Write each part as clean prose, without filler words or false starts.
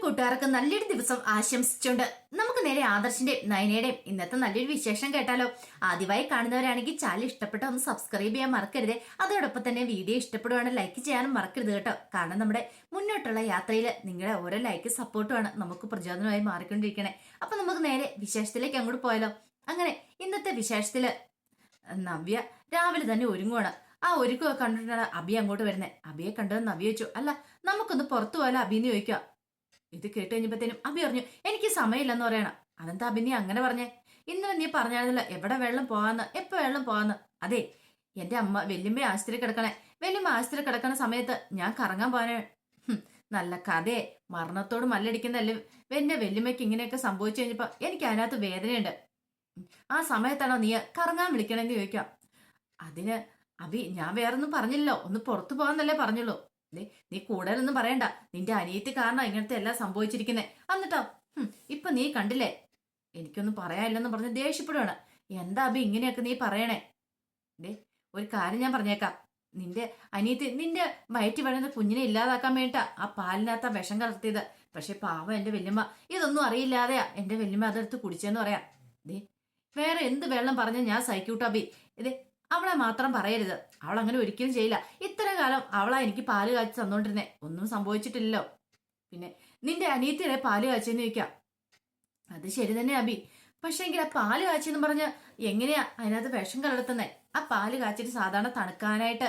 കൂട്ടുകാർക്ക് നല്ലൊരു ദിവസം ആശംസിച്ചുകൊണ്ട് നമുക്ക് നേരെ ആദർശിന്റെയും നയനയുടെയും ഇന്നത്തെ നല്ലൊരു വിശേഷം കേട്ടാലോ. ആദ്യമായി കാണുന്നവരാണെങ്കിൽ ചാനൽ ഇഷ്ടപ്പെട്ട ഒന്ന് സബ്സ്ക്രൈബ് ചെയ്യാൻ മറക്കരുത്. അതോടൊപ്പം തന്നെ വീഡിയോ ഇഷ്ടപ്പെടുവാണെങ്കിൽ ലൈക്ക് ചെയ്യാനും മറക്കരുത് കേട്ടോ. കാരണം നമ്മുടെ മുന്നോട്ടുള്ള യാത്രയിൽ നിങ്ങളുടെ ഓരോ ലൈക്ക് സപ്പോർട്ടുമാണ് നമുക്ക് പ്രചോദനമായി മാറിക്കൊണ്ടിരിക്കണേ. അപ്പൊ നമുക്ക് നേരെ വിശേഷത്തിലേക്ക് അങ്ങോട്ട് പോയാലോ. അങ്ങനെ ഇന്നത്തെ വിശേഷത്തില് നവ്യ രാവിലെ തന്നെ ഒരുങ്ങുവാണ്. ആ ഒരുക്കമൊക്കെ കണ്ടിട്ടാണ് അബി അങ്ങോട്ട് വരുന്നത്. അബിയെ കണ്ടത് നവ്യ ചോദിച്ചു, അല്ല നമുക്കൊന്ന് പുറത്തു പോയാലോ അബിന്ന് ചോദിക്കുക. ഇത് കേട്ട് കഴിഞ്ഞപ്പോഴത്തേനും അബി പറഞ്ഞു, എനിക്ക് സമയമില്ലെന്ന് പറയണം. അതെന്താ അബി നീ അങ്ങനെ പറഞ്ഞേ? ഇന്നലെ നീ പറഞ്ഞായിരുന്നല്ലോ എവിടെ വെള്ളം പോകാന്ന്, എപ്പോ വെള്ളം പോകാന്ന്. അതെ, എന്റെ അമ്മ വല്യമ്മ ആശുപത്രി കിടക്കണേ. വല്യമ്മ ആശുപത്രി കിടക്കണ സമയത്ത് ഞാൻ കറങ്ങാൻ പോകാനേ. നല്ല കഥയെ മരണത്തോട് മല്ലടിക്കുന്നല്ലേ. എന്റെ വല്യമ്മയ്ക്ക് ഇങ്ങനെയൊക്കെ സംഭവിച്ചു കഴിഞ്ഞപ്പോ എനിക്ക് അതിനകത്ത് വേദനയുണ്ട്. ആ സമയത്താണോ നീ കറങ്ങാൻ വിളിക്കണെന്ന് ചോദിക്കാം. അതിന് അബി ഞാൻ വേറൊന്നും പറഞ്ഞില്ലല്ലോ, ഒന്ന് പുറത്തു പോകാന്നല്ലേ പറഞ്ഞുള്ളൂ. നീ കൂടുതലൊന്നും പറയണ്ട, നിന്റെ അനിയത്തി കാരണം ഇങ്ങനത്തെ എല്ലാം സംഭവിച്ചിരിക്കുന്നേ. എന്നിട്ടോ ഇപ്പൊ നീ കണ്ടില്ലേ, എനിക്കൊന്നും പറയാനില്ലെന്ന് പറഞ്ഞ് ദേഷ്യപ്പെടുവാണ്. എന്താ അബി ഇങ്ങനെയൊക്കെ നീ പറയണേ? ഒരു കാര്യം ഞാൻ പറഞ്ഞേക്കാം, നിന്റെ അനിയത്തി നിന്റെ വയറ്റി വളരുന്ന കുഞ്ഞിനെ ഇല്ലാതാക്കാൻ വേണ്ടിട്ടാ ആ പാലിനകത്ത് വിഷം കലർത്തിയത്. പക്ഷെ പാവം എന്റെ വല്യമ്മ ഇതൊന്നും അറിയില്ലാതെയാ എന്റെ വല്യമ്മ അതെടുത്ത് കുടിച്ചെന്ന് പറയാം. വേറെ എന്ത് വെള്ളം പറഞ്ഞ ഞാൻ സഹിക്കൂട്ടോ അബി. അവളെ മാത്രം പറയരുത്, അവൾ അങ്ങനെ ഒരിക്കലും ചെയ്യില്ല. ഇത്ര കാലം അവളാ എനിക്ക് പാല് കാച്ചി തന്നോണ്ടിരുന്നേ, ഒന്നും സംഭവിച്ചിട്ടില്ലല്ലോ. പിന്നെ നിന്റെ അനിയത്തിയുടെ പാല് കാച്ചെന്ന് ചോദിക്കാം. അത് ശരി തന്നെ അബി, പക്ഷെങ്കിൽ ആ പാല് കാച്ചെന്ന് പറഞ്ഞ് എങ്ങനെയാ അതിനകത്ത് വിഷം കലർത്തുന്നേ? ആ പാല് കാച്ചിട്ട് സാധാരണ തണുക്കാനായിട്ട്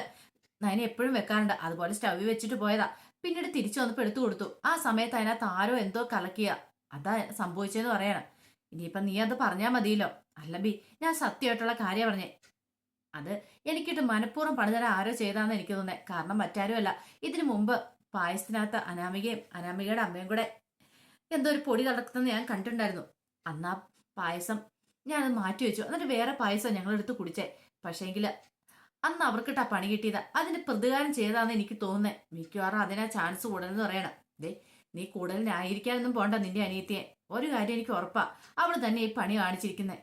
അതിനെ എപ്പോഴും വെക്കാറുണ്ട്, അതുപോലെ സ്റ്റൗവിൽ വെച്ചിട്ട് പോയതാ. പിന്നീട് തിരിച്ചു വന്നപ്പോ എടുത്തു കൊടുത്തു. ആ സമയത്ത് അതിനകത്ത് ആരോ എന്തോ കലക്കിയ അതാ സംഭവിച്ചെന്ന് പറയണം. ഇനിയിപ്പൊ നീ അത് പറഞ്ഞാ മതിയല്ലോ. അല്ല ബി, ഞാൻ സത്യമായിട്ടുള്ള കാര്യം പറഞ്ഞേ. അത് എനിക്കിട്ട് മനഃപൂർവ്വം പണിതരാൻ ആരോ ചെയ്താന്ന് എനിക്ക് തോന്നുന്നത്. കാരണം മറ്റാരുമല്ല, ഇതിനു മുമ്പ് പായസത്തിനകത്ത് അനാമികയുടെ അമ്മയും കൂടെ എന്തോ ഒരു പൊടി കലർത്തുന്നത് ഞാൻ കണ്ടിട്ടുണ്ടായിരുന്നു. അന്നാ പായസം ഞാനത് മാറ്റി വെച്ചു, എന്നിട്ട് വേറെ പായസം ഞങ്ങളെടുത്ത് കുടിച്ചേ. പക്ഷേങ്കില് അന്ന് അവർക്കിട്ടാ പണി കിട്ടിയത്, അതിന് പ്രതികാരം ചെയ്താന്ന് എനിക്ക് തോന്നുന്നത്. മിക്കവാറും അതിനാ ചാൻസ് കൂടുതലെന്ന് പറയണം. നീ കൂടുതലിനായിരിക്കാനൊന്നും പോണ്ട നിന്റെ അനിയത്തിയെ. ഒരു കാര്യം എനിക്ക് ഉറപ്പാ, അവള് തന്നെ ഈ പണി കാണിച്ചിരിക്കുന്നത്.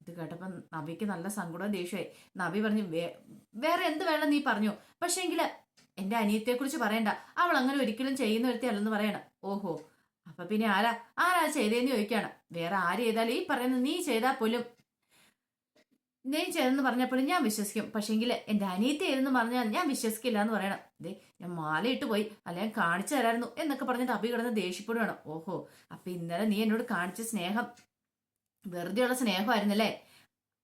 ഇത് കേട്ടപ്പോ നബിക്ക് നല്ല സങ്കടവും ദേഷ്യമായി. നബി പറഞ്ഞു, വേറെ എന്ത് വേണം നീ പറഞ്ഞു, പക്ഷേങ്കില് എന്റെ അനിയത്തിയെ കുറിച്ച് പറയണ്ട, അവൾ അങ്ങനെ ഒരിക്കലും ചെയ്യുന്ന ഒരുത്തിയല്ലെന്ന് പറയണം. ഓഹോ, അപ്പൊ പിന്നെ ആരാ ചെയ്തേന്ന് ചോദിക്കാണ്. വേറെ ആര് ചെയ്താലും ഈ പറയുന്നത് നീ ചെയ്താൽ പോലും, നീ ചെയ്തെന്ന് പറഞ്ഞപ്പോഴും ഞാൻ വിശ്വസിക്കും. പക്ഷെങ്കിൽ എന്റെ അനിയത്തി ചെയ്തെന്ന് പറഞ്ഞാൽ ഞാൻ വിശ്വസിക്കില്ല എന്ന് പറയണം. ഞാൻ മാലയിട്ട് പോയി, അല്ലെങ്കിൽ കാണിച്ചു തരായിരുന്നു എന്നൊക്കെ പറഞ്ഞിട്ട് അബി കിടന്ന് ദേഷ്യപ്പെടുവാണ്. ഓഹോ, അപ്പൊ ഇന്നലെ നീ എന്നോട് കാണിച്ച സ്നേഹം വെറുതെയുള്ള സ്നേഹമായിരുന്നല്ലേ?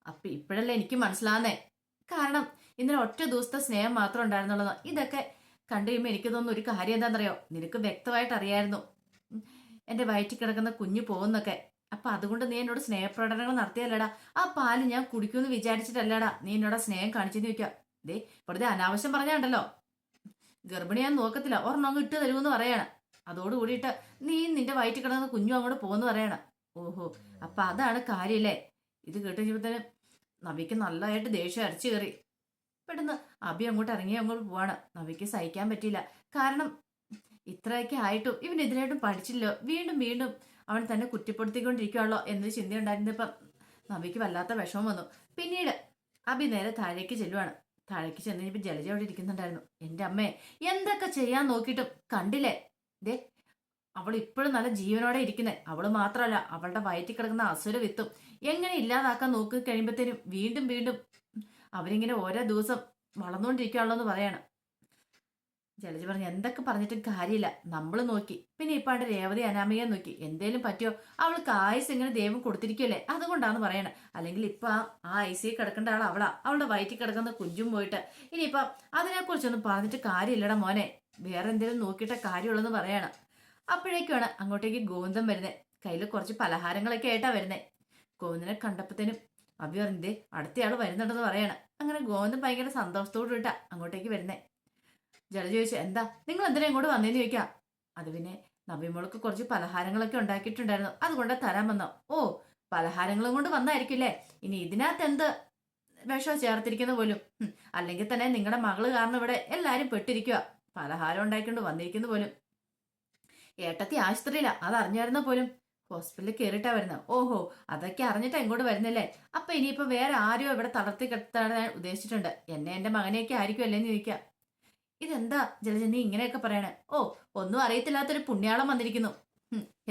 അപ്പൊ ഇപ്പോഴല്ലേ എനിക്ക് മനസ്സിലാവുന്നേ. കാരണം ഇന്നലെ ഒറ്റ ദിവസത്തെ സ്നേഹം മാത്രം ഉണ്ടായിരുന്നുള്ളത്. ഇതൊക്കെ കണ്ടു കഴിയുമ്പോൾ എനിക്ക് തോന്നുന്നു ഒരു കാര്യം എന്താണെന്നറിയോ, നിനക്ക് വ്യക്തമായിട്ട് അറിയായിരുന്നു എന്റെ വയറ്റിൽ കിടക്കുന്ന കുഞ്ഞു പോകുന്നൊക്കെ. അപ്പൊ അതുകൊണ്ട് നീ എന്നോട് സ്നേഹപ്രകടനങ്ങൾ നടത്തിയല്ലടാ. ആ പാല് ഞാൻ കുടിക്കുമെന്ന് വിചാരിച്ചിട്ടല്ലടാ നീ എന്നോട് സ്നേഹം കാണിച്ചെന്ന് ചോദിക്കാം. വെറുതെ അനാവശ്യം പറഞ്ഞാണ്ടല്ലോ, ഗർഭിണിയാൻ നോക്കത്തില്ല, ഒരെണ്ണം അങ്ങ് ഇട്ട് തരുമെന്ന് പറയാണ്. അതോടുകൂടിയിട്ട് നീ നിന്റെ വയറ്റിൽ കിടക്കുന്ന കുഞ്ഞു അങ്ങോട്ട് പോകുന്നു പറയണം. ഓഹോ, അപ്പൊ അതാണ് കാര്യല്ലേ? ഇത് കേട്ട് കഴിഞ്ഞപ്പോഴത്തേനും നബിക്ക് നല്ലതായിട്ട് ദേഷ്യം അരച്ചു കയറി. പെട്ടെന്ന് അബി അങ്ങോട്ട് ഇറങ്ങി അങ്ങോട്ട് പോവാണ്. നബിക്ക് സഹിക്കാൻ പറ്റിയില്ല. കാരണം ഇത്രയൊക്കെ ആയിട്ടും ഇവനെതിരായിട്ടും പഠിച്ചില്ലോ, വീണ്ടും വീണ്ടും അവൻ തന്നെ കുറ്റപ്പെടുത്തിക്കൊണ്ടിരിക്കുകയുള്ളോ എന്നൊരു ചിന്തയുണ്ടായിരുന്നപ്പം നബിക്ക് വല്ലാത്ത വിഷമം വന്നു. പിന്നീട് അബി നേരെ താഴേക്ക് ചെല്ലുവാണ്. താഴേക്ക് ചെന്ന് കഴിഞ്ഞപ്പോൾ ജലജ അവിടെ ഇരിക്കുന്നുണ്ടായിരുന്നു. എന്റെ അമ്മേ, എന്തൊക്കെ ചെയ്യാൻ നോക്കിയിട്ടും കണ്ടില്ലേ, അവൾ ഇപ്പോഴും നല്ല ജീവനോടെ ഇരിക്കുന്നേ. അവള് മാത്രമല്ല, അവളുടെ വയറ്റിൽ കിടക്കുന്ന അസുര വിത്തും എങ്ങനെ ഇല്ലാതാക്കാൻ നോക്കി കഴിയുമ്പോഴത്തേനും വീണ്ടും വീണ്ടും അവരിങ്ങനെ ഓരോ ദിവസം വളർന്നുകൊണ്ടിരിക്കുകയുള്ളൂ എന്ന് പറയാണ്. ജലജ പറഞ്ഞു, എന്തൊക്കെ പറഞ്ഞിട്ടും കാര്യമില്ല, നമ്മൾ നോക്കി. പിന്നെ ഇപ്പാണ്ട് രേവതി അനാമിക നോക്കി, എന്തേലും പറ്റിയോ? അവൾക്ക് ആയുസ് ഇങ്ങനെ ദൈവം കൊടുത്തിരിക്കുമല്ലേ, അതുകൊണ്ടാന്ന് പറയണേ. അല്ലെങ്കിൽ ഇപ്പൊ ആ ഐസിയിൽ കിടക്കേണ്ട ആൾ അവളാ. അവളുടെ വയറ്റിൽ കിടക്കുന്ന കുഞ്ചും പോയിട്ട് ഇനിയിപ്പൊ അതിനെക്കുറിച്ചൊന്നും പറഞ്ഞിട്ട് കാര്യമില്ലടാ മോനെ, വേറെ എന്തെങ്കിലും നോക്കിയിട്ട കാര്യമുള്ളെന്ന് പറയണം. അപ്പോഴേക്കാണ് അങ്ങോട്ടേക്ക് ഗോവിന്ദൻ വരുന്നത്. കയ്യിൽ കുറച്ച് പലഹാരങ്ങളൊക്കെ ആയിട്ടാ വരുന്നേ. ഗോവിന്ദനെ കണ്ടപ്പോഴത്തേനും അഭി പറഞ്ഞേ അടുത്തയാള് വരുന്നുണ്ടെന്ന് പറയാണ്. അങ്ങനെ ഗോവിന്ദൻ ഭയങ്കര സന്തോഷത്തോട് ഇട്ടാ അങ്ങോട്ടേക്ക് വരുന്നേ. ജലജ ചോദിച്ചു, എന്താ നിങ്ങൾ എന്തിനാ ഇങ്ങോട്ട് വന്നേന്ന് ചോദിക്കാം. അത് പിന്നെ നബിമോൾക്ക് കുറച്ച് പലഹാരങ്ങളൊക്കെ ഉണ്ടാക്കിയിട്ടുണ്ടായിരുന്നു, അതുകൊണ്ട് തരാൻ വന്നോ. ഓ, പലഹാരങ്ങളും കൊണ്ട് വന്നായിരിക്കില്ലേ? ഇനി ഇതിനകത്ത് എന്ത് വിഷം ചേർത്തിരിക്കുന്ന പോലും. അല്ലെങ്കിൽ തന്നെ നിങ്ങളുടെ മകള് കാരണം ഇവിടെ എല്ലാരും പെട്ടിരിക്കുക. പലഹാരം ഉണ്ടാക്കിക്കൊണ്ട് വന്നിരിക്കുന്നു പോലും. ഏട്ടത്തി ആശുപത്രിയില്ല, അത് അറിഞ്ഞായിരുന്ന പോലും. ഹോസ്പിറ്റലിൽ കയറിയിട്ടാ വരുന്നത്. ഓഹോ, അതൊക്കെ അറിഞ്ഞിട്ടാ ഇങ്ങോട്ട് വരുന്നില്ലേ? അപ്പൊ ഇനിയിപ്പോ വേറെ ആരോ ഇവിടെ തളർത്തി കിടത്താൻ ഉദ്ദേശിച്ചിട്ടുണ്ട്. എന്നെ എന്റെ മകനെയൊക്കെ ആയിരിക്കും അല്ലേന്ന് ചോദിക്കാം. ഇതെന്താ ജലജ നീ ഇങ്ങനെയൊക്കെ പറയണേ? ഓ, ഒന്നും അറിയത്തില്ലാത്തൊരു പുണ്യാളം വന്നിരിക്കുന്നു.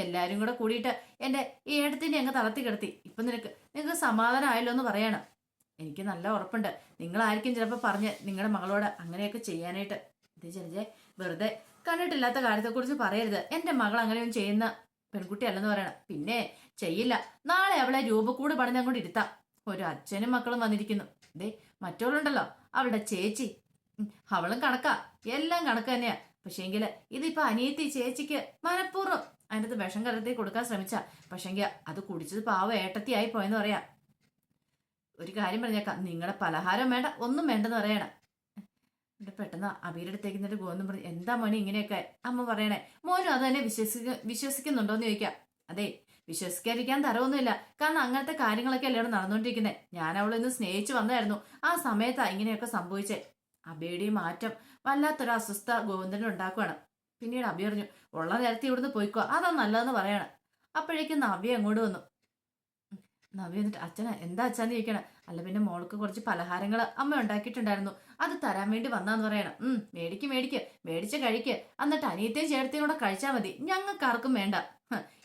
എല്ലാരും കൂടെ കൂടിയിട്ട് എന്റെ ഈ ഏടത്തിനെ അങ്ങ് തളർത്തി കിടത്തി. ഇപ്പൊ നിങ്ങൾക്ക് സമാധാനമായല്ലോ എന്ന് പറയണം. എനിക്ക് നല്ല ഉറപ്പുണ്ട് നിങ്ങളായിരിക്കും ചിലപ്പോൾ പറഞ്ഞ് നിങ്ങളുടെ മകളോട് അങ്ങനെയൊക്കെ ചെയ്യാനായിട്ട്. ഇത് ചെറിയ വെറുതെ കണ്ടിട്ടില്ലാത്ത കാര്യത്തെക്കുറിച്ച് പറയരുത്. എന്റെ മകൾ അങ്ങനെയൊന്നും ചെയ്യുന്ന പെൺകുട്ടിയല്ലെന്ന് പറയണം. പിന്നെ ചെയ്യില്ല. നാളെ അവളെ രൂപക്കൂട് പണിഞ്ഞ് അങ്ങോട്ട് ഇരുത്താം. ഒരു അച്ഛനും മക്കളും വന്നിരിക്കുന്നു. ദേ മറ്റവളുണ്ടല്ലോ അവളുടെ ചേച്ചി, അവളും കണക്കാ, എല്ലാം കണക്ക് തന്നെയാ. പക്ഷേങ്കില് ഇതിപ്പോ അനിയത്തി ചേച്ചിക്ക് മനഃപൂർവ്വം അതിനകത്ത് വിഷം കലർത്തി കൊടുക്കാൻ ശ്രമിച്ച, പക്ഷെങ്കിൽ അത് കുടിച്ചത് പാവ ഏട്ടത്തിയായി പോയെന്ന് പറയാ. ഒരു കാര്യം പറഞ്ഞേക്കാം, നിങ്ങളുടെ പലഹാരം വേണ്ട, ഒന്നും വേണ്ടെന്ന് പറയണം. എന്നിട്ട് പെട്ടെന്ന് അബിയുടെ അടുത്തേക്ക് എന്നിട്ട് ഗോന്നും പറഞ്ഞു, എന്താ മോനെ ഇങ്ങനെയൊക്കെ അമ്മ പറയണേ? മോനും അത് തന്നെ വിശ്വസിക്കുന്നുണ്ടോന്ന് ചോദിക്കാം. അതെ, വിശ്വസിക്കാതിരിക്കാൻ തരവൊന്നുമില്ല. കാരണം അങ്ങനത്തെ കാര്യങ്ങളൊക്കെ അല്ലേ അവിടെ നടന്നുകൊണ്ടിരിക്കുന്നത്. ഞാൻ അവളെ ഇന്ന് സ്നേഹിച്ചു വന്നായിരുന്നു. ആ സമയത്താ ഇങ്ങനെയൊക്കെ സംഭവിച്ചേ. അബിയുടെ മാറ്റം വല്ലാത്തൊരു അസ്വസ്ഥ ഗോവിന്ദനെ ഉണ്ടാക്കുവാണ്. പിന്നീട് അബി പറഞ്ഞു, ഉള്ള നേരത്തെ ഇവിടുന്ന് പോയിക്കോ, അതാ നല്ലതെന്ന് പറയണം. അപ്പോഴേക്കും നവ്യ അങ്ങോട്ട് വന്നു. നവ്യ എന്നിട്ട് അച്ഛനാ എന്താ അച്ഛാന്ന് ചോദിക്കണം. അല്ല പിന്നെ മോൾക്ക് കുറച്ച് പലഹാരങ്ങൾ അമ്മ ഉണ്ടാക്കിയിട്ടുണ്ടായിരുന്നു, അത് തരാൻ വേണ്ടി വന്നാന്ന് പറയണം. മേടിക്ക് മേടിച്ച് കഴിക്ക്, എന്നിട്ട് അനിയത്തെയും ചേർത്തിയും കൂടെ കഴിച്ചാൽ മതി, ഞങ്ങൾക്ക് ആർക്കും വേണ്ട.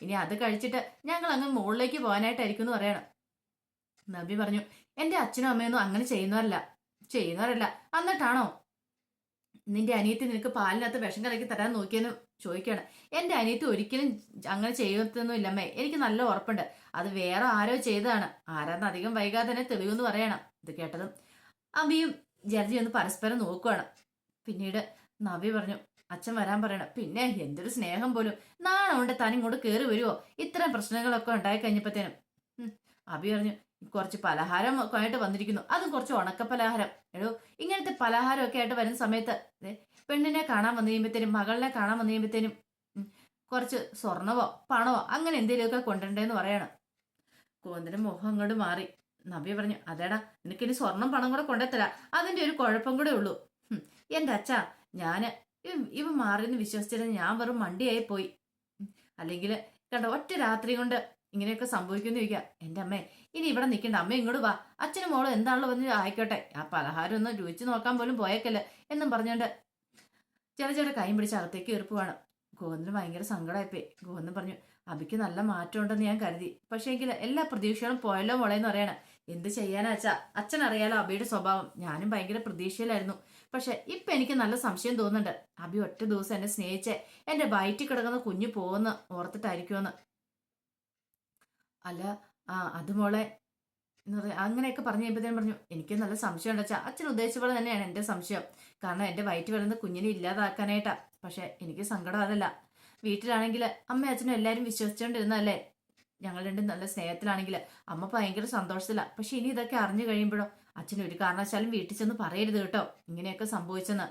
ഇനി അത് കഴിച്ചിട്ട് ഞങ്ങൾ അങ്ങ് മുകളിലേക്ക് പോകാനായിട്ടായിരിക്കും എന്ന് പറയണം. നബി പറഞ്ഞു, എന്റെ അച്ഛനും അമ്മയൊന്നും അങ്ങനെ ചെയ്യുന്നവരല്ല. എന്നിട്ടാണോ നിന്റെ അനിയത്തി നിനക്ക് പാലിനകത്ത് വിഷം കലക്കി തരാൻ നോക്കിയെന്ന് ചോദിക്കുകയാണ്. എന്റെ അനിയത്തി ഒരിക്കലും അങ്ങനെ ചെയ്യത്തൊന്നും ഇല്ലമ്മേ, എനിക്ക് നല്ല ഉറപ്പുണ്ട്. അത് വേറെ ആരോ ചെയ്തതാണ്. ആരാന്ന് അധികം വൈകാതെ തന്നെ തെളിവെന്ന് പറയണം. ഇത് കേട്ടതും അബിയും ജർജി ഒന്ന് പരസ്പരം നോക്കുവാണ്. പിന്നീട് നബി പറഞ്ഞു, അച്ഛൻ വരാൻ പറയണം. പിന്നെ എന്തൊരു സ്നേഹം പോലും, നാളെ കൊണ്ട് താൻ ഇങ്ങോട്ട് കയറി വരുമോ? ഇത്തരം പ്രശ്നങ്ങളൊക്കെ ഉണ്ടായി കഴിഞ്ഞപ്പോഴത്തേനും അബി പറഞ്ഞു, കുറച്ച് പലഹാരം ഒക്കെ ആയിട്ട് വന്നിരിക്കുന്നു, അതും കുറച്ച് ഉണക്ക പലഹാരം. എടോ, ഇങ്ങനത്തെ പലഹാരമൊക്കെ ആയിട്ട് വരുന്ന സമയത്ത് പെണ്ണിനെ കാണാൻ വന്നു കഴിയുമ്പോഴത്തേനും, മകളിനെ കാണാൻ വന്നു കഴിയുമ്പോഴത്തേനും കുറച്ച് സ്വർണവോ പണവോ അങ്ങനെ എന്തെങ്കിലുമൊക്കെ കൊണ്ടുവരണ്ടേന്ന് പറയണം. കോന്തന്റെ മുഖം അങ്ങോട്ട് മാറി. നബി പറഞ്ഞു, അതേടാ, നിനക്കിനി സ്വർണം പണം കൂടെ കൊണ്ടെത്തരാ, അതിന്റെ ഒരു കുഴപ്പം കൂടെ ഉള്ളൂ. എന്റെ അച്ഛാ, ഞാന് ഇവ മാറിയെന്ന് വിശ്വസിച്ചിരുന്ന ഞാൻ വെറും മണ്ടിയായി പോയി. അല്ലെങ്കിൽ കണ്ട ഒറ്റ രാത്രി കൊണ്ട് ഇങ്ങനെയൊക്കെ സംഭവിക്കുമെന്ന് ചോദിക്കുക. എന്റെ അമ്മേ, ഇനി ഇവിടെ നിൽക്കണ്ട, അമ്മ ഇങ്ങോട്ട് വാ, അച്ഛനും മോളും എന്താണല്ലോ പറഞ്ഞ് ആയിക്കോട്ടെ, ആ പലഹാരം ഒന്ന് രുചിച്ച് നോക്കാൻ പോലും പോയേക്കല്ലേ എന്നും പറഞ്ഞുകൊണ്ട് ചെറിയ കൈയും പിടിച്ച് അകത്തേക്ക് കയറിപ്പോവാണ്. ഗോവിന്ദന് ഭയങ്കര സങ്കടമായിപ്പോയി. ഗോവിന്ദൻ പറഞ്ഞു, അബിക്ക് നല്ല മാറ്റം ഉണ്ടെന്ന് ഞാൻ കരുതി, പക്ഷേ എങ്കിൽ എല്ലാ പ്രതീക്ഷകളും പോയല്ലോ മോളെന്ന് പറയണം. എന്ത് ചെയ്യാനാ അച്ഛാ, അച്ഛൻ അറിയാലോ അബിയുടെ സ്വഭാവം. ഞാനും ഭയങ്കര പ്രതീക്ഷയിലായിരുന്നു. പക്ഷെ ഇപ്പൊ എനിക്ക് നല്ല സംശയം തോന്നുന്നുണ്ട്, അബി ഒറ്റ ദിവസം എന്നെ സ്നേഹിച്ച് എന്റെ വയറ്റിൽ കിടക്കുന്ന കുഞ്ഞു പോകുന്ന ഓർത്തിട്ടായിരിക്കുമെന്ന്. അല്ല അത് മോളെ എന്ന് പറയാം. അങ്ങനെയൊക്കെ പറഞ്ഞു കഴിയുമ്പോഴത്തേനും പറഞ്ഞു, എനിക്ക് നല്ല സംശയം ഉണ്ട് അച്ഛാ, അച്ഛൻ ഉദ്ദേശിച്ച പോലെ തന്നെയാണ് എന്റെ സംശയം. കാരണം എന്റെ വയറ്റിൽ വരുന്ന കുഞ്ഞിനെ ഇല്ലാതാക്കാനായിട്ടാ. പക്ഷെ എനിക്ക് സങ്കടം അതല്ല. വീട്ടിലാണെങ്കിൽ അമ്മയും അച്ഛനും എല്ലാവരും വിശ്വസിച്ചുകൊണ്ടിരുന്നല്ലേ, ഞങ്ങൾ രണ്ടും നല്ല സ്നേഹത്തിലാണെങ്കിൽ അമ്മ ഭയങ്കര സന്തോഷത്തില്ല. പക്ഷെ ഇനി ഇതൊക്കെ അറിഞ്ഞു കഴിയുമ്പോഴോ അച്ഛൻ ഒരു കാരണവശാലും വീട്ടിൽ ചെന്ന് പറയരുത് കേട്ടോ ഇങ്ങനെയൊക്കെ സംഭവിച്ചെന്ന്.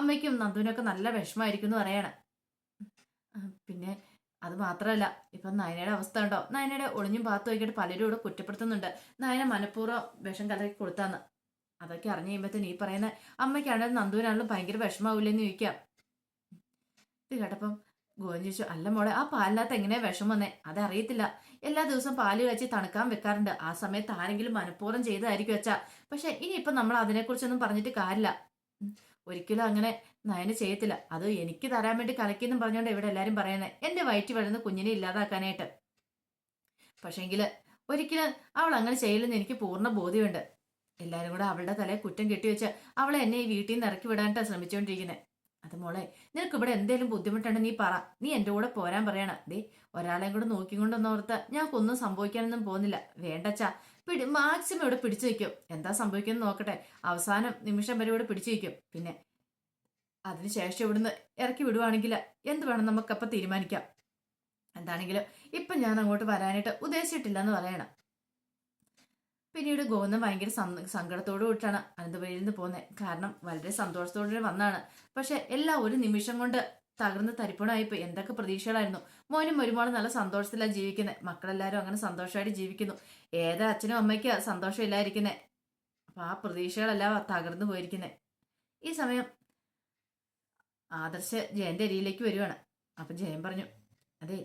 അമ്മയ്ക്കും നന്ദുവിനൊക്കെ നല്ല വിഷമമായിരിക്കും എന്ന് പറയാണ്. പിന്നെ അത് മാത്രമല്ല, ഇപ്പൊ നയനയുടെ അവസ്ഥ ഉണ്ടോ, നയനയുടെ ഒളിഞ്ഞും പാത്തു നോക്കിയിട്ട് പലരും ഇവിടെ കുറ്റപ്പെടുത്തുന്നുണ്ട്, നയന മനഃപൂർവ്വം വിഷം കലക്കി കൊടുത്താന്ന്. അതൊക്കെ അറിഞ്ഞു കഴിയുമ്പോഴത്തേന് ഈ പറയുന്ന അമ്മയ്ക്കാണെങ്കിലും നന്ദുവിനാണെങ്കിലും ഭയങ്കര വിഷമാവില്ലെന്ന് ചോദിക്കാം. ഇത് കേട്ടപ്പം ഗോവിന്ദൻ ചോദിച്ചു, അല്ല മോളെ, ആ പാലിനകത്ത് എങ്ങനെയാ വിഷം വന്നേ? അതറിയത്തില്ല. എല്ലാ ദിവസവും പാല് കാച്ചി തണുക്കാൻ വെക്കാറുണ്ട്, ആ സമയത്ത് ആരെങ്കിലും മനഃപൂർവ്വം ചെയ്തതായിരിക്കും വെച്ചാ. പക്ഷെ ഇനിയിപ്പം നമ്മൾ അതിനെക്കുറിച്ചൊന്നും പറഞ്ഞിട്ട് കാര്യമില്ല. ഒരിക്കലും അങ്ങനെ നയന ചെയ്യത്തില്ല. അത് എനിക്ക് തരാൻ വേണ്ടി കലക്കിയെന്നും പറഞ്ഞുകൊണ്ട് ഇവിടെ എല്ലാരും പറയുന്നത്, എന്റെ വയറ്റിൽ വരുന്ന കുഞ്ഞിനെ ഇല്ലാതാക്കാനായിട്ട്. പക്ഷെങ്കില് ഒരിക്കലും അവൾ അങ്ങനെ ചെയ്യില്ലെന്ന് എനിക്ക് പൂർണ്ണ ബോധ്യമുണ്ട്. എല്ലാരും കൂടെ അവളുടെ തലയെ കുറ്റം കെട്ടിവെച്ച് അവളെ എന്നെ ഈ വീട്ടിൽ നിന്ന് ഇറക്കി വിടാനായിട്ടാണ് ശ്രമിച്ചുകൊണ്ടിരിക്കുന്നത്. അത് മോളെ, നിനക്ക് ഇവിടെ എന്തെങ്കിലും ബുദ്ധിമുട്ടുണ്ടെന്ന് നീ പറ, നീ എന്റെ കൂടെ പോരാൻ പറയണം. ദേ ഒരാളെയും കൂടെ നോക്കിക്കൊണ്ടൊന്നോർത്ത് ഞങ്ങൾക്കൊന്നും സംഭവിക്കാനൊന്നും പോകുന്നില്ല. വേണ്ടച്ചാ, മാക്സിമം ഇവിടെ പിടിച്ചു വയ്ക്കും. എന്താ സംഭവിക്കുന്നത് നോക്കട്ടെ, അവസാനം നിമിഷം വരെ ഇവിടെ പിടിച്ചു വയ്ക്കും. പിന്നെ അതിനുശേഷം ഇവിടുന്ന് ഇറക്കി വിടുവാണെങ്കിൽ എന്ത് വേണം നമുക്കപ്പം തീരുമാനിക്കാം. എന്താണെങ്കിലും ഇപ്പം ഞാൻ അങ്ങോട്ട് വരാനായിട്ട് ഉദ്ദേശിച്ചിട്ടില്ല എന്ന് പറയണം. പിന്നീട് ഗോവിന്ദൻ ഭയങ്കര സങ്കടത്തോടു കൂടിയിട്ടാണ് അനന്തപുരിയിൽ നിന്ന് പോകുന്നത്. കാരണം വളരെ സന്തോഷത്തോടെ വന്നാണ്. പക്ഷെ എല്ലാം ഒരു നിമിഷം കൊണ്ട് തകർന്ന് തരിപ്പണമായിപ്പോയി. എന്തൊക്കെ പ്രതീക്ഷകളായിരുന്നു. മോനും ഒരുപാട് നല്ല സന്തോഷത്തിലാണ് ജീവിക്കുന്നത്. മക്കളെല്ലാവരും അങ്ങനെ സന്തോഷമായിട്ട് ജീവിക്കുന്നു. ഏതാ അച്ഛനും അമ്മയ്ക്ക് സന്തോഷം ഇല്ലായിരിക്കുന്നത്. അപ്പൊ ആ പ്രതീക്ഷകളെല്ലാം തകർന്നു പോയിരിക്കുന്നത്. ഈ സമയം ആദർശ് ജയന്റെ അരിയിലേക്ക് വരുവാണ്. അപ്പൊ ജയൻ പറഞ്ഞു, അതെ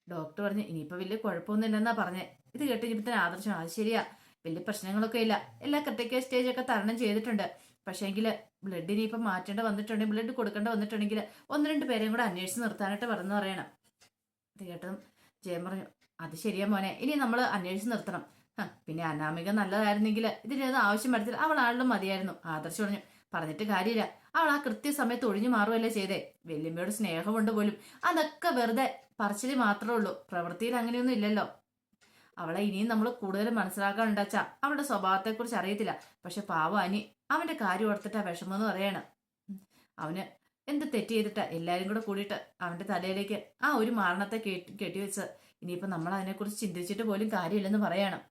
ഡോക്ടർ പറഞ്ഞു ഇനിയിപ്പോ വലിയ കുഴപ്പമൊന്നും ഇല്ലെന്നാ പറഞ്ഞേ. ഇത് കേട്ട് കഴിഞ്ഞപ്പോ ആദർശം, അത് ശരിയാ, വലിയ പ്രശ്നങ്ങളൊക്കെ ഇല്ല, എല്ലാ ക്രിട്ടിക്കൽ സ്റ്റേജ് ഒക്കെ തരണം ചെയ്തിട്ടുണ്ട്. പക്ഷേങ്കിൽ ബ്ലഡ് ഇനിയിപ്പം മാറ്റേണ്ട വന്നിട്ടുണ്ടെങ്കിൽ, ബ്ലഡ് കൊടുക്കേണ്ട വന്നിട്ടുണ്ടെങ്കിൽ 1-2 പേരെയും കൂടെ അന്വേഷിച്ച് നിർത്താനായിട്ട് പറഞ്ഞു പറയണം. ഇത് കേട്ടതും ജയൻ പറഞ്ഞു, അത് ശരിയാ മോനെ, ഇനി നമ്മൾ അന്വേഷിച്ച് നിർത്തണം. പിന്നെ അനാമിക നല്ലതായിരുന്നെങ്കിൽ ഇതിനൊന്നും ആവശ്യം വരത്തില്ല, അവൾ ആളിലും മതിയായിരുന്നു. ആദർശ് പറഞ്ഞു, പറഞ്ഞിട്ട് കാര്യമില്ല, അവൾ ആ കൃത്യസമയത്ത് ഒഴിഞ്ഞു മാറുമല്ലേ ചെയ്തേ. വല്യമ്മയോട് സ്നേഹമുണ്ട് പോലും, അതൊക്കെ വെറുതെ പറച്ചില് മാത്രമേ ഉള്ളൂ, പ്രവൃത്തിയിൽ അങ്ങനെയൊന്നും ഇല്ലല്ലോ. അവളെ ഇനിയും നമ്മൾ കൂടുതൽ മനസ്സിലാക്കാനുണ്ടാച്ചാ അവളുടെ സ്വഭാവത്തെക്കുറിച്ച് അറിയത്തില്ല. പക്ഷെ പാവം അനി, അവന്റെ കാര്യം ഓർത്തിട്ടാ വിഷമെന്ന് പറയാണ്. അവന് എന്ത് തെറ്റ് ചെയ്തിട്ടാ എല്ലാരും കൂടെ കൂടിയിട്ട് അവന്റെ തലയിലേക്ക് ആ ഒരു മാരണത്തെ കെട്ടിവെച്ച് ഇനിയിപ്പോ നമ്മൾ അതിനെക്കുറിച്ച് ചിന്തിച്ചിട്ട് പോലും കാര്യമില്ലെന്ന് പറയണം.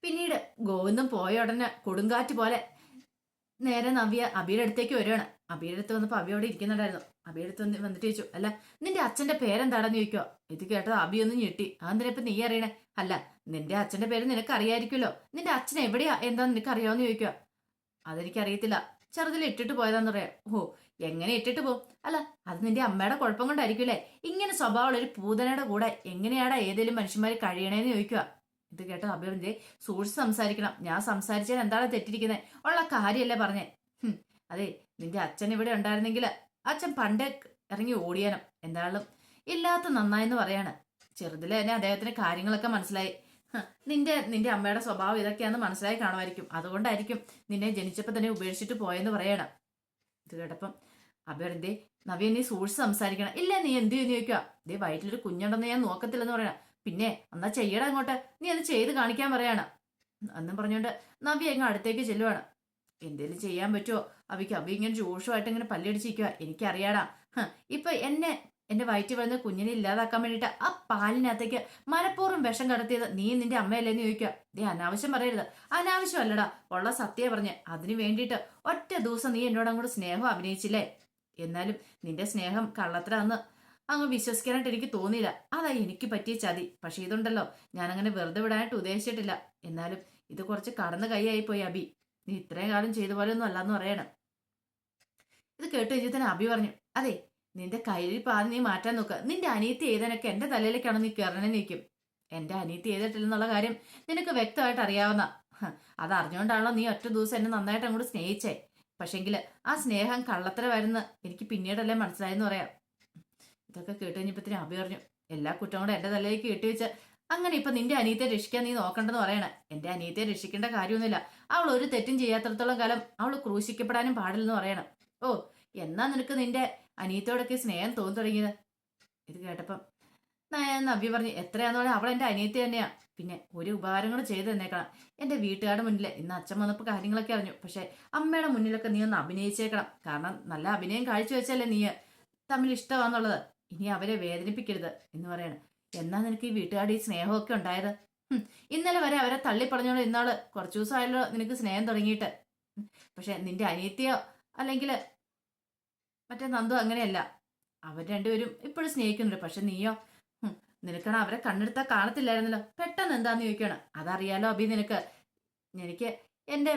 പിന്നീട് ഗോവിന്ദൻ പോയ ഉടനെ കൊടുങ്കാറ്റ് പോലെ നേരെ നവ്യ അബിയുടെ അടുത്തേക്ക് വരുവാണ്. അബിയുടെ അടുത്ത് വന്നപ്പോ അബി അവിടെ ഇരിക്കുന്നുണ്ടായിരുന്നു. അബിയുടെ അടുത്ത് വന്നിട്ട് ചോദിച്ചു, അല്ല നിന്റെ അച്ഛന്റെ പേരെന്താണെന്ന് ചോദിക്കോ. ഇത് കേട്ടത് അബി ഒന്ന് ഞെട്ടി. അതെന്തിനാ നീ അറിയണേ? അല്ല നിന്റെ അച്ഛന്റെ പേര് നിനക്ക് അറിയായിരിക്കുമല്ലോ, നിന്റെ അച്ഛൻ എവിടെയാ എന്താന്ന് നിനക്ക് അറിയാമെന്ന് ചോദിക്കുക. അതെനിക്കറിയത്തില്ല, ചെറുതിൽ ഇട്ടിട്ട് പോയതാന്ന് പറയാം. ഓ, എങ്ങനെ ഇട്ടിട്ട് പോകും? അല്ല അത് നിന്റെ അമ്മയുടെ കുഴപ്പം കൊണ്ടായിരിക്കുമല്ലേ. ഇങ്ങനെ സ്വഭാവമുള്ള ഒരു പൂതനയുടെ കൂടെ എങ്ങനെയാടാ ഏതെങ്കിലും മനുഷ്യന്മാര് കഴിയണേന്ന് ചോദിക്കുക. ഇത് കേട്ടോ അഭിവൃദ്ധി, സൂക്ഷിച്ച് സംസാരിക്കണം. ഞാൻ സംസാരിച്ചാൽ എന്താണ് തെറ്റിരിക്കുന്നത്? ഉള്ള കാര്യമല്ലേ പറഞ്ഞേ. അതെ, നിന്റെ അച്ഛൻ ഇവിടെ ഉണ്ടായിരുന്നെങ്കിൽ അച്ഛൻ പണ്ടേ ഇറങ്ങി ഓടിയാനും. എന്തായാലും ഇല്ലാത്ത നന്നായെന്ന് പറയാണ്. ചെറുതിലെ തന്നെ അദ്ദേഹത്തിന് കാര്യങ്ങളൊക്കെ മനസ്സിലായി. നിന്റെ അമ്മയുടെ സ്വഭാവം ഇതൊക്കെയാന്ന് മനസ്സിലായി കാണുമായിരിക്കും. അതുകൊണ്ടായിരിക്കും നിന്നെ ജനിച്ചപ്പോ തന്നെ ഉപേക്ഷിച്ചിട്ട് പോയെന്ന് പറയണം. ഇത് കേട്ടപ്പം അഭിവൃദ്ധി, നവ്യ നീ സൂക്ഷിച്ച് സംസാരിക്കണം. ഇല്ല നീ എന്ത് ചെയ്യുന്നു ചോദിക്കുക. ഇതേ വയറ്റിലൊരു കുഞ്ഞുണ്ടെന്ന് ഞാൻ നോക്കത്തില്ലെന്ന് പറയണം. പിന്നെ എന്നാ ചെയ്യടാ അങ്ങോട്ട്, നീ അത് ചെയ്ത് കാണിക്കാൻ പറയാണ്. എന്നും പറഞ്ഞുകൊണ്ട് നവ്യ അങ്ങ് അടുത്തേക്ക് ചെല്ലുവാണ്. എന്തേലും ചെയ്യാൻ പറ്റുമോ അബിക്ക്? അബി ഇങ്ങനെ ജോഷുമായിട്ട് ഇങ്ങനെ പല്ലടിച്ചിരിക്കുക. എനിക്കറിയാടാ, ഇപ്പൊ എന്റെ വയറ്റിൽ വരുന്ന കുഞ്ഞിനെ ഇല്ലാതാക്കാൻ വേണ്ടിയിട്ട് ആ പാലിനകത്തേക്ക് മനഃപൂർവ്വം വിഷം കടത്തിയത് നീ നിന്റെ അമ്മയല്ലേന്ന് ചോദിക്കുക. ദേ അനാവശ്യം പറയരുത്. അനാവശ്യമല്ലടാ, ഉള്ള സത്യ പറഞ്ഞ്. അതിനു വേണ്ടിയിട്ട് ഒറ്റ ദിവസം നീ എന്നോട് അങ്ങോട്ട് സ്നേഹം അഭിനയിച്ചില്ലേ. എന്നാലും നിന്റെ സ്നേഹം കള്ളത്തരാന്ന് അങ്ങ് വിശ്വസിക്കാനായിട്ട് എനിക്ക് തോന്നിയില്ല. അതാ എനിക്ക് പറ്റിയ ചതി. പക്ഷെ ഇതുണ്ടല്ലോ, ഞാനങ്ങനെ വെറുതെ വിടാനായിട്ട് ഉദ്ദേശിച്ചിട്ടില്ല. എന്നാലും ഇത് കുറച്ച് കടന്നു കൈയായി പോയി അബി. നീ ഇത്രയും കാലം ചെയ്ത പോലെ ഒന്നും അല്ലാന്ന് പറയണം. ഇത് കേട്ട് കഴിഞ്ഞാൽ അബി പറഞ്ഞു, അതെ നിന്റെ കയ്യിൽ പാതി നീ മാറ്റാൻ നോക്കുക. നിന്റെ അനിയത്തി എഴുതാനൊക്കെ എന്റെ തലയിലേക്കാണ് നീ കയറണെന്ന് നിൽക്കും. എന്റെ അനിയത്തി എഴുതിട്ടില്ലെന്നുള്ള കാര്യം നിനക്ക് വ്യക്തമായിട്ട് അറിയാവുന്ന. അത് അറിഞ്ഞുകൊണ്ടാണല്ലോ നീ ഒറ്റ ദിവസം എന്നെ നന്നായിട്ട് അങ്ങോട്ട് സ്നേഹിച്ചേ. പക്ഷെങ്കിൽ ആ സ്നേഹം കള്ളത്തരമായിരുന്നു എനിക്ക് പിന്നീടല്ലേ മനസ്സിലായെന്ന് പറയാം. ഇതൊക്കെ കേട്ട് കഴിഞ്ഞപ്പത്തിന് അബി പറഞ്ഞു, എല്ലാ കുറ്റവും കൂടെ എന്റെ തലയിലേക്ക് കെട്ടിവെച്ച് അങ്ങനെ ഇപ്പൊ നിന്റെ അനിയത്തെ രക്ഷിക്കാൻ നീ നോക്കണ്ടെന്ന് പറയണേ. എന്റെ അനിയത്തെ രക്ഷിക്കേണ്ട കാര്യമൊന്നുമില്ല. അവൾ ഒരു തെറ്റും ചെയ്യാത്തടത്തോളം കാലം അവൾ ക്രൂശിക്കപ്പെടാനും പാടില്ലെന്ന് പറയണം. ഓ, എന്നാ നിനക്ക് നിന്റെ അനിയത്തോടൊക്കെ സ്നേഹം തോന്നി തുടങ്ങിയത്? ഇത് കേട്ടപ്പം നവ്യ പറഞ്ഞു, എത്രയാന്ന് പറഞ്ഞാൽ അവൾ എന്റെ അനിയത്തി തന്നെയാ. പിന്നെ ഒരു ഉപകാരങ്ങൾ ചെയ്തു തന്നേക്കണം. എന്റെ വീട്ടുകാരുടെ മുന്നിൽ ഇന്ന് അച്ഛൻ വന്നപ്പോൾ കാര്യങ്ങളൊക്കെ അറിഞ്ഞു. പക്ഷെ അമ്മയുടെ മുന്നിലൊക്കെ നീ ഒന്ന് അഭിനയിച്ചേക്കണം. കാരണം നല്ല അഭിനയം കാഴ്ചവെച്ചല്ലേ നീ തമ്മിൽ ഇഷ്ടമാന്നുള്ളത്. ഇനി അവരെ വേദനിപ്പിക്കരുത് എന്ന് പറയണം. എന്നാ നിനക്ക് ഈ വീട്ടുകാരുടെ ഈ സ്നേഹമൊക്കെ ഉണ്ടായത്? ഇന്നലെ വരെ അവരെ തള്ളി പറഞ്ഞോളൂ, ഇന്നാള് കുറച്ചു ദിവസമായല്ലോ നിനക്ക് സ്നേഹം തുടങ്ങിയിട്ട്. പക്ഷെ നിന്റെ അനിയത്തിയോ അല്ലെങ്കിൽ മറ്റേ നന്ദു അങ്ങനെയല്ല. അവർ രണ്ടുപേരും ഇപ്പോഴും സ്നേഹിക്കുന്നുണ്ട്. പക്ഷെ നീയോ, നിനക്കാണ് അവരെ കണ്ണെടുത്താൽ കാണത്തില്ലായിരുന്നല്ലോ. പെട്ടെന്ന് എന്താന്ന് ചോദിക്കണം. അതറിയാലോ അബി നിനക്ക്. എനിക്ക് എന്റെ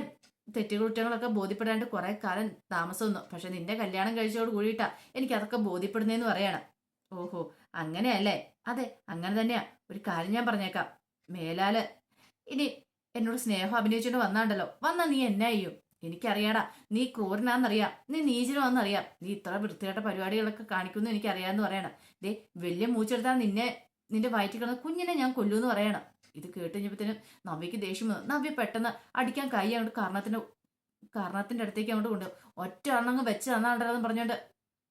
തെറ്റുകുറ്റങ്ങളൊക്കെ ബോധ്യപ്പെടാണ്ട് കുറെ കാലം താമസം വന്നു. പക്ഷെ നിന്റെ കല്യാണം കഴിച്ചോട് കൂടിയിട്ടാ എനിക്ക് അതൊക്കെ ബോധ്യപ്പെടുന്നതെന്ന് പറയണം. ഓഹോ, അങ്ങനെയല്ലേ? അതെ അങ്ങനെ തന്നെയാ. ഒരു കാര്യം ഞാൻ പറഞ്ഞേക്കാം, മേലാല് ഇനി എന്നോട് സ്നേഹം അഭിനയിച്ചുകൊണ്ട് വന്നാണ്ടല്ലോ, വന്നാ നീ എന്നാ ചെയ്യും? എനിക്കറിയാടാ, നീ ക്രൂരനാന്നറിയാം, നീ നീചനാന്നറിയാം, നീ ഇത്ര വൃത്തികെട്ട പരിപാടികളൊക്കെ കാണിക്കുന്നു എനിക്കറിയാന്ന് പറയണം. ദേ വലിയ മൂച്ചെടുത്താൽ നിന്റെ വയറ്റിൽ കിടന്ന കുഞ്ഞിനെ ഞാൻ കൊല്ലൂന്ന് പറയണം. ഇത് കേട്ട് കഴിഞ്ഞപ്പോഴത്തേനും നവ്യക്ക് ദേഷ്യം വന്നു. നവ്യ പെട്ടെന്ന് അടിക്കാൻ കൈ അങ്ങോട്ട് കാരണത്തിന്റെ അടുത്തേക്ക് അങ്ങോട്ട് കൊണ്ടു. ഒറ്റ എണ്ണങ്ങ് വെച്ച് തന്നാണ്ടെന്ന് പറഞ്ഞോണ്ട്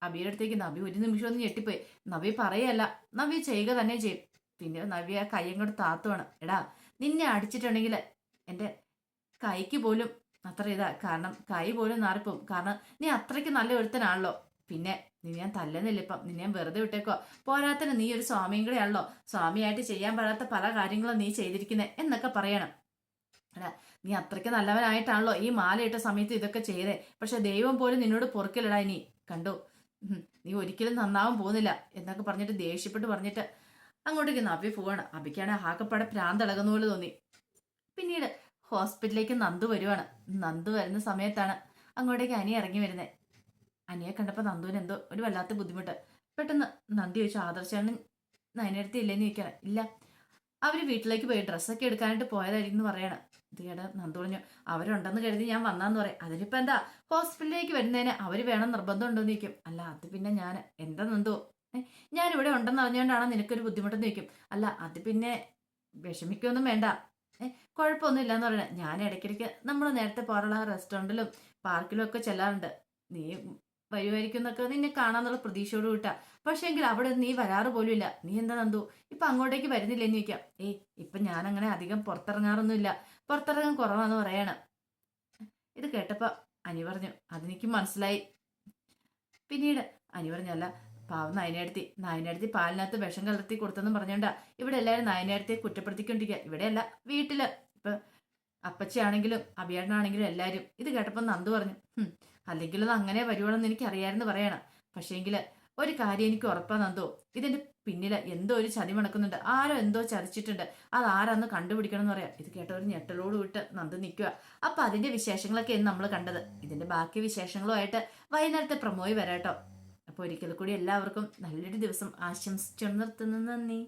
അബിയുടെ അടുത്തേക്ക് നവ്യ ഒരു നിമിഷം ഒന്ന് ഞെട്ടിപ്പോയി. നവ്യ പറയല്ല, നവ്യ ചെയ്യുക തന്നെ ചെയ്യും. പിന്നെ നവ്യ കൈ അങ്ങോട്ട് താത്തുവാണ്. എടാ, നിന്നെ അടിച്ചിട്ടുണ്ടെങ്കിൽ എന്റെ കൈക്ക് പോലും അത്ര ഇതാ, കാരണം കൈ പോലും നാറിപ്പോവും. കാരണം നീ അത്രയ്ക്ക് നല്ല ഒരുത്തനാണല്ലോ. പിന്നെ ഞാൻ തല്ലുന്നില്ല, ഇപ്പം നിന്നെ ഞാൻ വെറുതെ വിട്ടേക്കോ. പോരാത്തിന് നീ ഒരു സ്വാമിയും കൂടെ ആണല്ലോ. സ്വാമിയായിട്ട് ചെയ്യാൻ പാടാത്ത പല കാര്യങ്ങളും നീ ചെയ്തിരിക്കുന്നത് എന്നൊക്കെ പറയണം. എടാ, നീ അത്രയ്ക്ക് നല്ലവനായിട്ടാണല്ലോ ഈ മാല ഇട്ട സമയത്ത് ഇതൊക്കെ ചെയ്തേ. പക്ഷെ ദൈവം പോലും നിന്നോട് പൊറുക്കില്ലടാ. ഇനി കണ്ടു, നീ ഒരിക്കലും നന്നാവാൻ പോകുന്നില്ല എന്നൊക്കെ പറഞ്ഞിട്ട് ദേഷ്യപ്പെട്ട് പറഞ്ഞിട്ട് അങ്ങോട്ടേക്ക് നവ്യ പോവാണ്. അബിക്കാണ് ആകപ്പാടെ ഭ്രാന്തളകുന്ന പോലെ തോന്നി. പിന്നീട് ഹോസ്പിറ്റലിലേക്ക് നന്ദു വരുവാണ്. നന്ദു വരുന്ന സമയത്താണ് അങ്ങോട്ടേക്ക് അനി ഇറങ്ങി വരുന്നത്. അനിയെ കണ്ടപ്പോൾ നന്ദുവിന് എന്തോ ഒരു വല്ലാത്ത ബുദ്ധിമുട്ട്. പെട്ടെന്ന് നന്ദി ചോദിച്ചു, ആദർശാണ് നയനടുത്ത് ഇല്ലെന്ന് ചോദിക്കണം. ഇല്ല, അവര് വീട്ടിലേക്ക് പോയി ഡ്രസ്സൊക്കെ എടുക്കാനായിട്ട് പോയതായിരിക്കും എന്ന് പറയണം. ഇത് കേട്ട് നന്ദു പറഞ്ഞു, അവരുണ്ടെന്ന് കരുതി ഞാൻ വന്നാന്ന് പറയാം. അതിനിപ്പോ എന്താ, ഹോസ്പിറ്റലിലേക്ക് വരുന്നതിന് അവര് വേണം നിർബന്ധം ഉണ്ടോന്ന് ചോദിക്കും. അല്ല അത് പിന്നെ ഞാൻ എന്താ നന്ദു, ഞാനിവിടെ ഉണ്ടെന്ന് അറിഞ്ഞുകൊണ്ടാണോ നിനക്കൊരു ബുദ്ധിമുട്ടെന്ന് ചോദിക്കും. അല്ല അത് പിന്നെ വിഷമിക്കൊന്നും വേണ്ട, കുഴപ്പമൊന്നും ഇല്ലാന്ന് പറയണേ. ഞാൻ ഇടയ്ക്കിടയ്ക്ക് നമ്മൾ നേരത്തെ പോലുള്ള റെസ്റ്റോറൻറ്റിലും പാർക്കിലും ഒക്കെ ചെല്ലാറുണ്ട്. നീ വരുമായിരിക്കും എന്നൊക്കെ നിന്നെ കാണാന്നുള്ള പ്രതീക്ഷയോട് കൂട്ടാ. പക്ഷേ എങ്കിൽ അവിടെ നീ വരാറ് പോലും ഇല്ല. നീ എന്താ നന്ദു ഇപ്പൊ അങ്ങോട്ടേക്ക് വരുന്നില്ലെന്ന് ചോദിക്കാം. ഇപ്പൊ ഞാൻ അങ്ങനെ അധികം പുറത്തിറങ്ങാറൊന്നുമില്ല, പുറത്തിറങ്ങാൻ കുറവാന്ന് പറയാണ്. ഇത് കേട്ടപ്പോ അനി പറഞ്ഞു, അതെനിക്ക് മനസ്സിലായി. പിന്നീട് അനി പറഞ്ഞല്ല, പാവം നയനടുത്തി പാലിനകത്ത് വിഷം കലർത്തി കൊടുത്തെന്ന് പറഞ്ഞോണ്ടാ ഇവിടെ എല്ലാവരും നയനടുത്തിയെ കുറ്റപ്പെടുത്തിക്കൊണ്ടിരിക്കുക. ഇവിടെയല്ല, വീട്ടില് ഇപ്പൊ അപ്പച്ചയാണെങ്കിലും അഭിയേട്ടനാണെങ്കിലും എല്ലാരും. ഇത് കേട്ടപ്പോ നന്ദു പറഞ്ഞു, അല്ലെങ്കിലും അത് അങ്ങനെ വരുവോളെന്ന് എനിക്ക് അറിയാമെന്ന് പറയണം. പക്ഷേങ്കില് ഒരു കാര്യം എനിക്ക് ഉറപ്പാ നന്ദു, ഇതിന്റെ പിന്നില് എന്തോ ഒരു ചതി മണക്കുന്നുണ്ട്. ആരോ എന്തോ ചതിച്ചിട്ടുണ്ട്. അത് ആരാന്ന് കണ്ടുപിടിക്കണം എന്ന് പറയാം. ഇത് കേട്ട ഒരു ഞെട്ടലോട് വിട്ട് നന്ദു നിൽക്കുക. അപ്പൊ അതിന്റെ വിശേഷങ്ങളൊക്കെയാണ് നമ്മൾ കണ്ടത്. ഇതിന്റെ ബാക്കി വിശേഷങ്ങളുമായിട്ട് വൈകുന്നേരത്തെ പ്രമോയി വരാട്ടോ. അപ്പൊ ഒരിക്കൽ കൂടി എല്ലാവർക്കും നല്ലൊരു ദിവസം ആശംസിച്ചു നിർത്തുന്നു. നന്ദി.